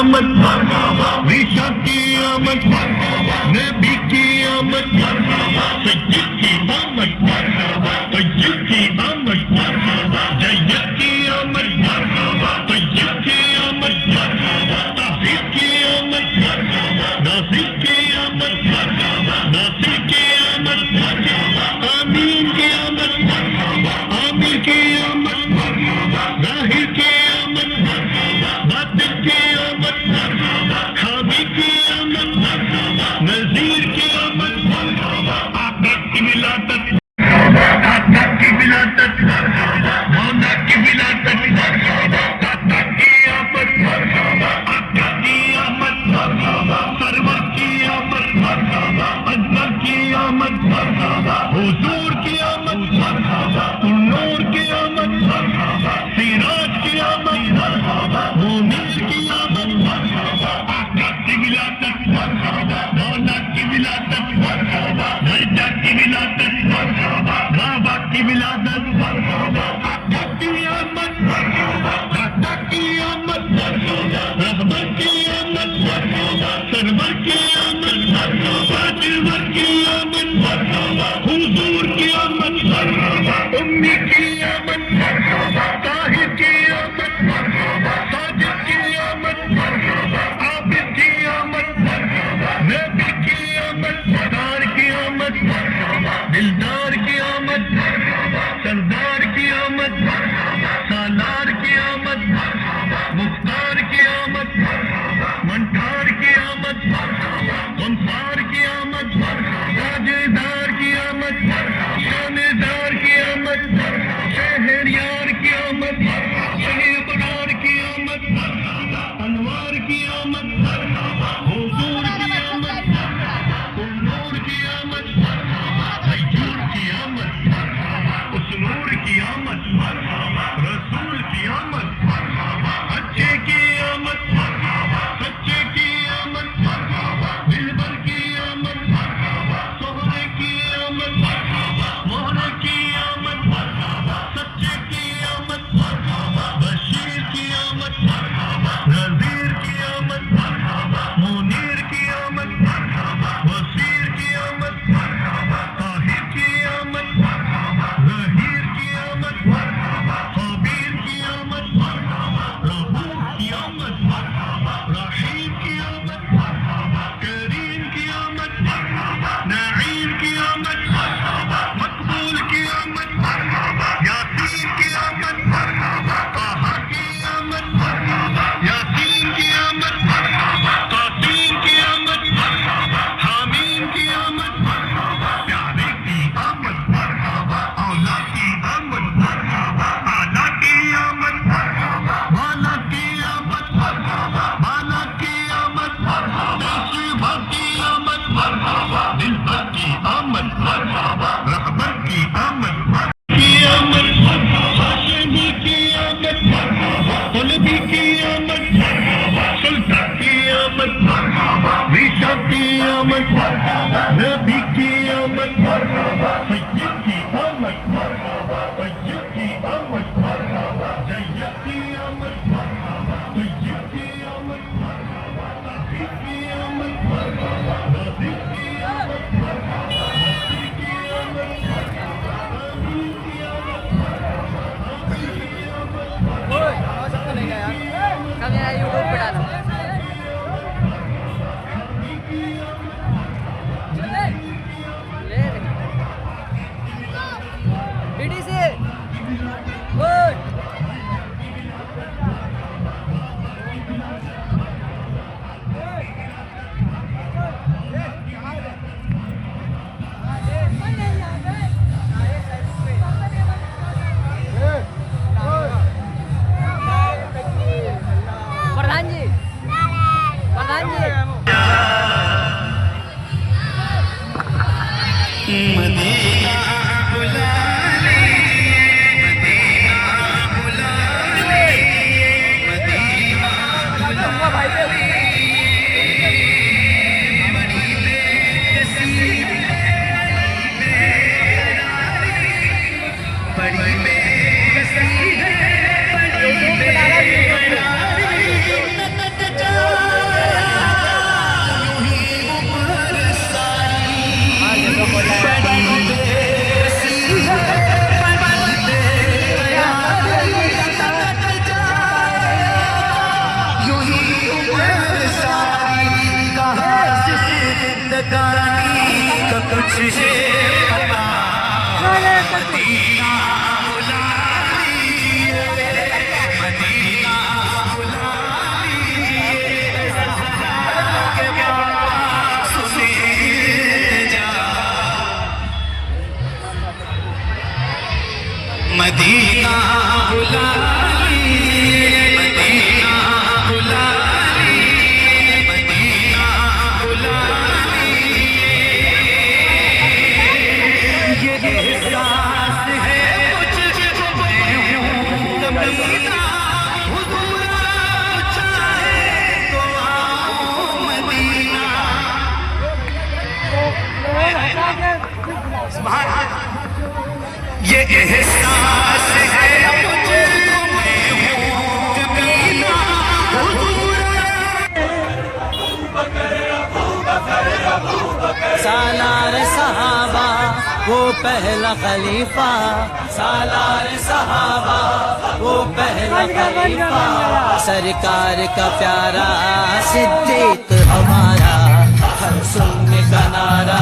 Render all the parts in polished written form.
आमद, ईशा की आमद, नबी की आमद, सैयद की आमद, तैयब की आमद, जय्यद की आमद, तैयब की आमद, ताहीर की आमद, नासिर की आमद, नासिर की आमद, आमीन की आमद, आमीर की आमद, जाहिर की आमद, बातिल की आमद, हामिद की आमद, नज़ीर की आमद, आका की विलादत, आका की विलादत, मौला की विलादत, दाता की आमद, आका की आमद, सरवर की आमद, अजमल की आमद, हुजूर की आमद, नूर की आमद, सिराज की आमद, मुनीर की आमद, आका की विलादत, मौला की विलादत, दर्जा की विलादत, बाबा की विलादत, आका की आमद, दाता की आमद, रहमत की आमद, सरवर की आमद, दिलवर की आमद, हुजूर की आमद, उम्मी की आमद, ताहिर की आमद, साजिद की आमद, आबिद की आमद, नबी की आमद, सरदार की आमद, दिलदार की आमद, सरदार की आमद, सालार की आमद, मुख्तार की आमद, मंठार की आमद, गमसार की आमद, ताजेदार की आमद, शानेदार की आमद, शहरयार की आमद, शहरदार की आमद, अनवार की आमद, हुजूर की आमद, नूर की आमद, हजूर की आमद, उस नूर की आमद, रसूल की आमद, अच्छे की आमद, सच्चे की आमद, दिलबर की आमद, सोहरे की आमद, मोहरे की आमद, सच्चे की आमद, बशीर की आमद, नज़ीर की आमद, मुनीर की आमद, वसीर की आमद, ताहिर की आमद, ज़हीर की आमद, खबीर की आमद, रऊफ की आमद, रहीम की आमद, करीम की आमद, नईम की आमद, मकबूल की आमद, यासीन की आमद, ताहा की आमद, यासीन की आमद, तासीन की आमद, हामीन की आमद, प्यारे की आमद, औला की आमद, आला की आमद, वाला की आमद, बाला की आमद, शिवा की आमद, दिलबर की आमद, रहबर की आमद, की आमद, हाशिमी की आमद, तलबी की आमद, सुल्तान की आमद, ईशा की आमद, नबी की आमद, सैयद की आमद, तैयब की आमद, जय्यद की आमद, तैयब की आमद, ताहीर की आमद, नासिर की आमद, नासिर की आमद, आमीन की आमद, आमीन की आमद, ओए और सब तो लेके यार कब यार यूट्यूब पे डालो चले ले डीडीसी ओए प्रधान जी मदीना बुला ले, मदीना बुला ले, मदीना बुला ले, बड़ी बेकसी बड़ी बेकसी है, बड़ी बेकरारी। जिंदगानी का कुछ है पता, मदीना बुला लीजिए, मदीना बुला लीजिए, के पास से जा, मदीना बुला लीजिए, मदीना बुला लीजिए, मदीना बुला लीजिए। ये एहसास है मुझको मैं हूँ कमीना, हुजूर चाहे तो आओ मदीना। ये एहसास है मुझको मैं हूँ कमीना, सालार सहाबा वो पहला खलीफा, सालार सहाबा वो पहला खलीफा, सरकार का प्यारा सिद्दीक हमारा, हर सुनने का नारा।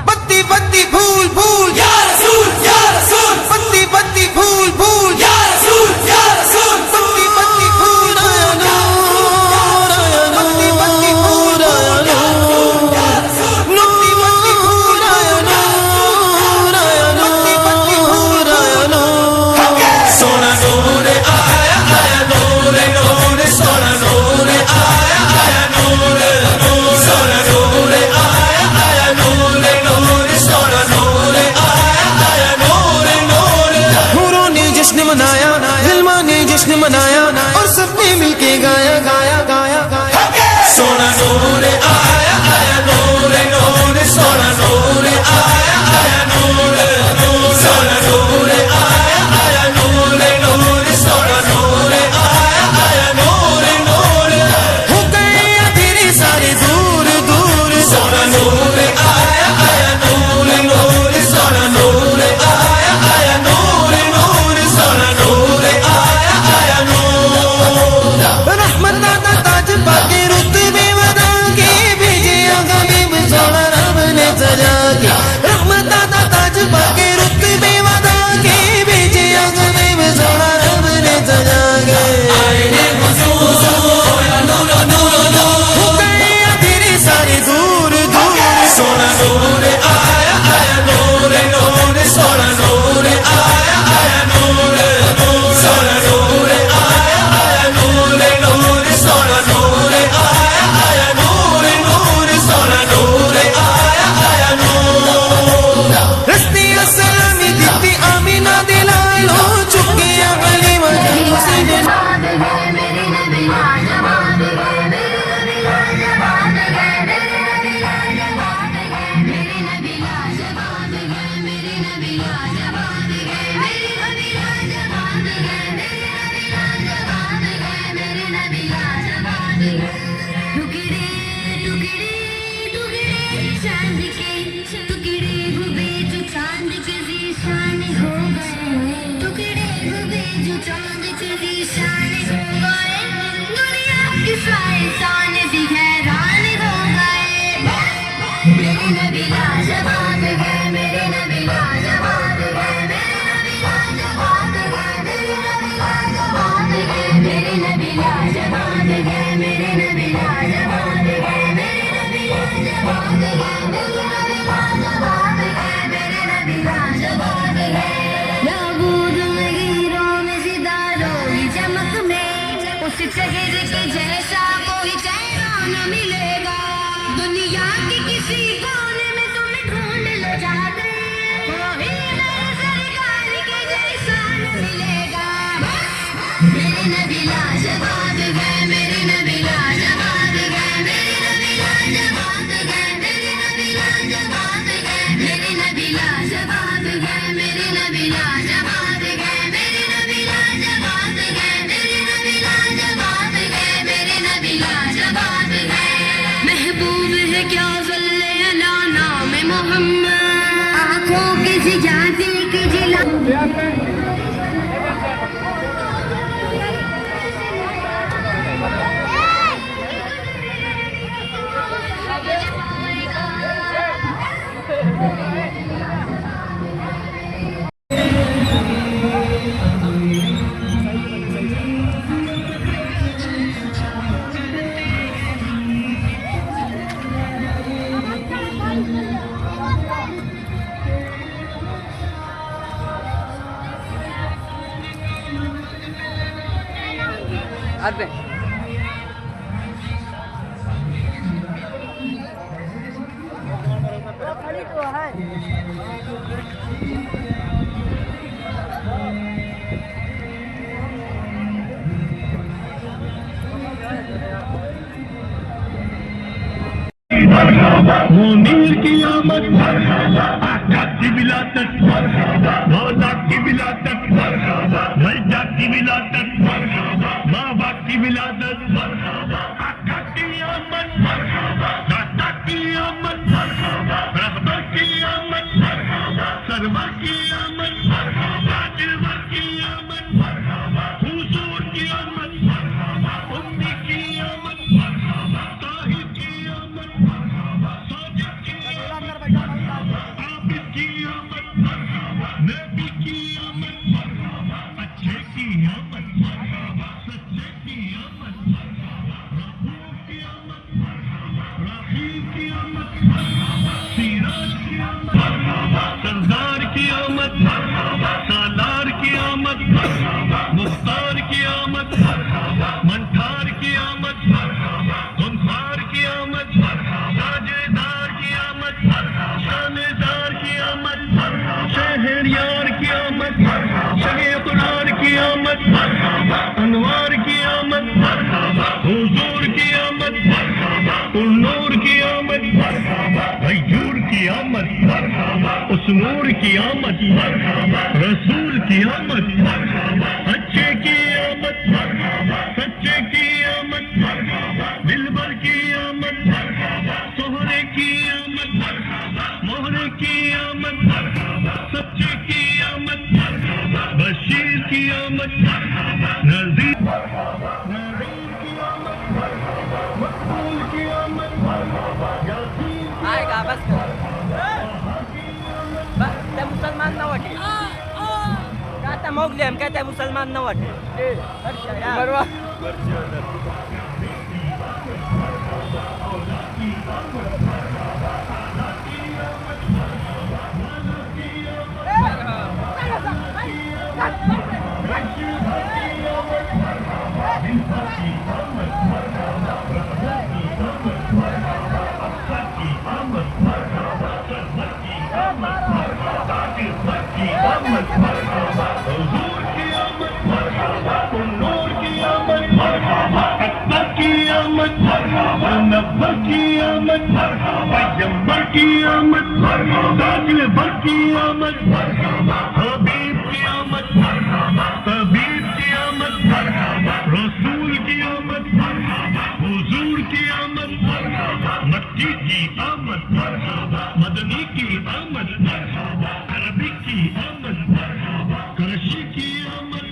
बत्ती बत्ती फूल फूल या रसूल या रसूल, बत्ती बत्ती फूल फूल या रसूल या रसूल, बत्ती बत्ती फूल आया नूर आया नूर, बत्ती बत्ती फूल आया नूर या रसूल, बत्ती बत्ती फूल आया नूर आया नूर, बत्ती बत्ती फूल आया नूर, सोना नूर आया आया नूर नूर, सोना नूर आया आया नूर नूर, सोना नूर आया आया नूर नूर, सोना नूर आया आया नूर नूर। हूरों ने जश्न मनाया, दिलमा ने जश्न मनाया, और सबने मिलके गाया गाया गाया गाया, सोना नूर आया आया नूर नूर, सोना नूर आया आया नूर नूर, सोना नूर आया आया नूर नूर, सोना नूर आया आया नूर नूर। हो गए अंधेरे सारे दूर दूर, सोना नूर आया आया नूर नूर, सोना नूर आया आया नूर नूर, सोना नूर आया आया नूर। रहमत दाता ताज पाके रुतबे वदा के अर्धे मुनीर की आमद आका की विलादत मौला की विलादत मैदा की विलादत बाबा की विलादत आका की आमद दाता की आमद रहबर की आमद सरवर की आमद दिलवर की आमद हुजूर की आमद उम्मी की आमद ताहिर की आमद साजिद की आमद आबिद की आमद नबी की आमद अच्छे की आमद सच्चे की आमद रऊफ की आमद रहीम की आमद सिराज की आमद सरदार की आमद सालार की आमद मुख्तार की आमद मंठार की आमद गुमखार की आमद ताजेदार की आमद शानेदार की आमद शहरयार की आमद शहे अतरार की आमद अनवार की आमद हुजूर की आमद उन्नूर की आमद गयूर की आमद उस नूर की आमद रसूल की आमद अच्छे की आमद सच्चे की आमद दिलबर की आमद सोहरे की आमद मोहरे की आमद सच्चे की आमद बशीर की आमद नज़ीर की आमद मकबूल की आमद यासीन आएगा बस त्या मुसलमान न वाटे का त्या मोगले हम काय त्या मुसलमान न वाटे बरोबर नब्बर की आमद पैगंबर की आमद दाखिल भर की आमद हबीब की आमद तबीब की आमद रसूल की आमद हुजूर की आमद मक्की की आमद मदनी की आमद अरबी की आमद करशी की आमद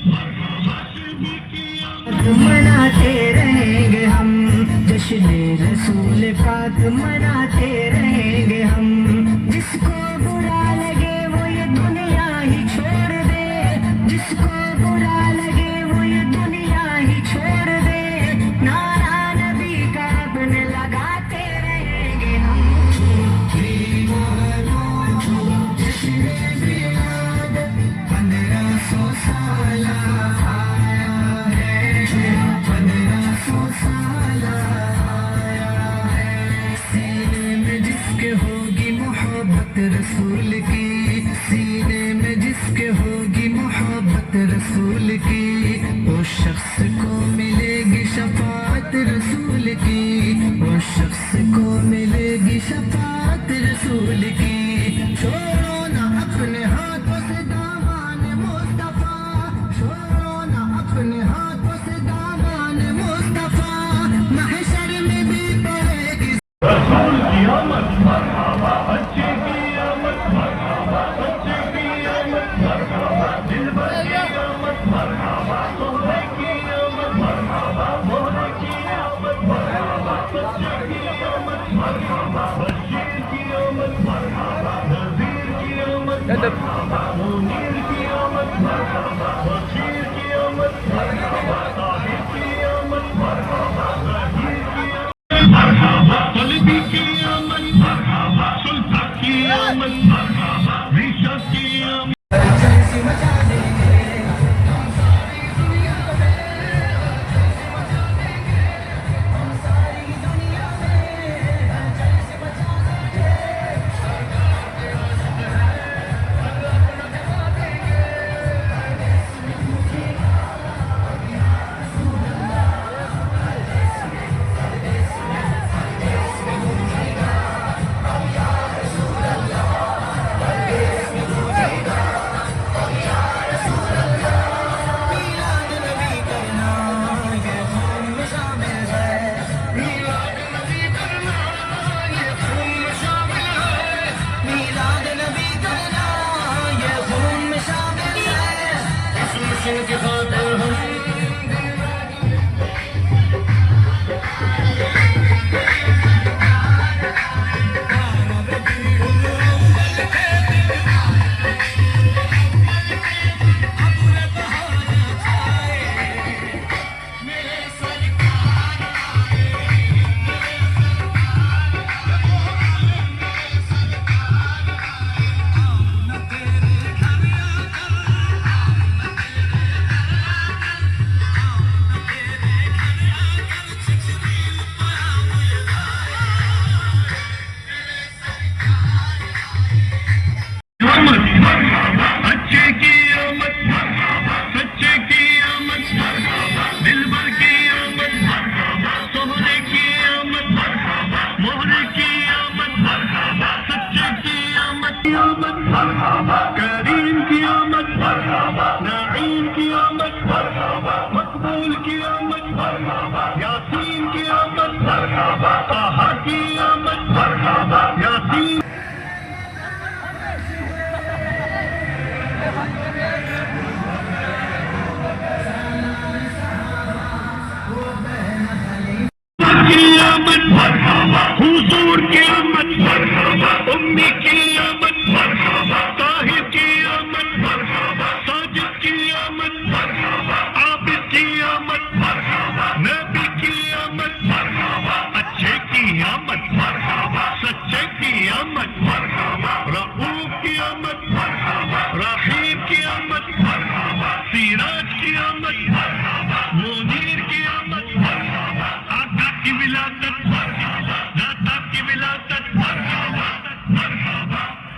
हाशिमी की आमद मनाते रहेंगे हम जश्न रसूल पाक मनाते रहेंगे हम जिसको बुरा लगे वो ये दुनिया ही छोड़ दे जिसको बुरा लगे वो ये दुनिया ही छोड़ दे नारा नबी का अपने लगाते रहेंगे हम जश्न मिलाद 1500 साल आया है 1500 साल होगी मोहब्बत रसूल की सीने में जिसके होगी मोहब्बत रसूल की वो शख्स को मिलेगी शफाअत रसूल की वो शख्स को मिलेगी शफाअत रसूल की छोड़ो ना अपने हाथों से दामन मुस्तफा छोड़ो ना अपने हाथों से दामन मुस्तफा महशर में भी पड़ेगी रसूल की आमद अच्छे की आमद सच्चे की आमद दिलबर की आमद सोहरे की आमद मोहरे की आमद सच्चे की आमद बशीर की आमद नज़ीर की आमद मुनीर की आमद बशीर की आमद की खातिर हम अच्छे की आमद, सच्चे की आमद, दिलबर की आमद, सोहरे की आमद, मोहरे की आमद, सच्चे की आमद, करीम की आमद, नाईम की आमद, मकबूल की आमद, यासीन की आमद, ताहा की आमद, यासीन की आमद, हुजूर की आमद, उम्मी की आमद, ताहिर की आमद, साजिद की आमद, आबिद की आमद, नबी की आमद, अच्छे की आमद, सच्चे की आमद, रऊफ की आमद, रहीम की आमद, सिराज की आमद, मुनीर की आमद, आका की विलादत, दाता की विलादत, मरहबा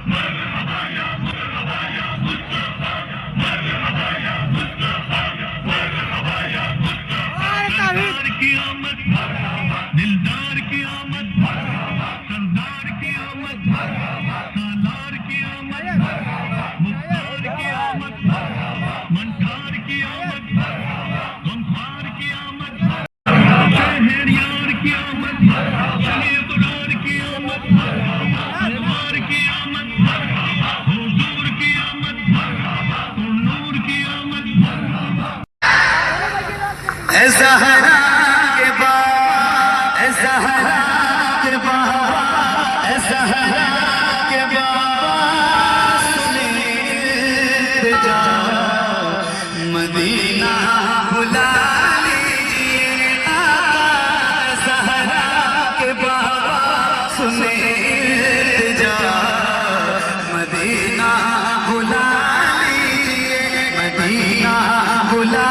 मरहबा या मरहबा या मुस्तफा, मरहबा या मुस्तफा, मरहबा या मुस्तफा। सरदार की आमद, दिलदार की आमद, सरदार की आमद, सालार की आमद, मुख्तार की आमद, मनकार की आमद, गमखार की आमद, शहरयार की आमद, शहरयार की आमद, अनवार की आमद, हुजूर की आमद, नूर की आमद। ऐ ज़हरा के बाद, ऐ ज़हरा के बाद, ऐ ज़हरा के बाद सुने जा मदीना बुला लीजिए आका। ज़हरा के बाद सुने जा मदीना बुला लीजिए, मदीना बुला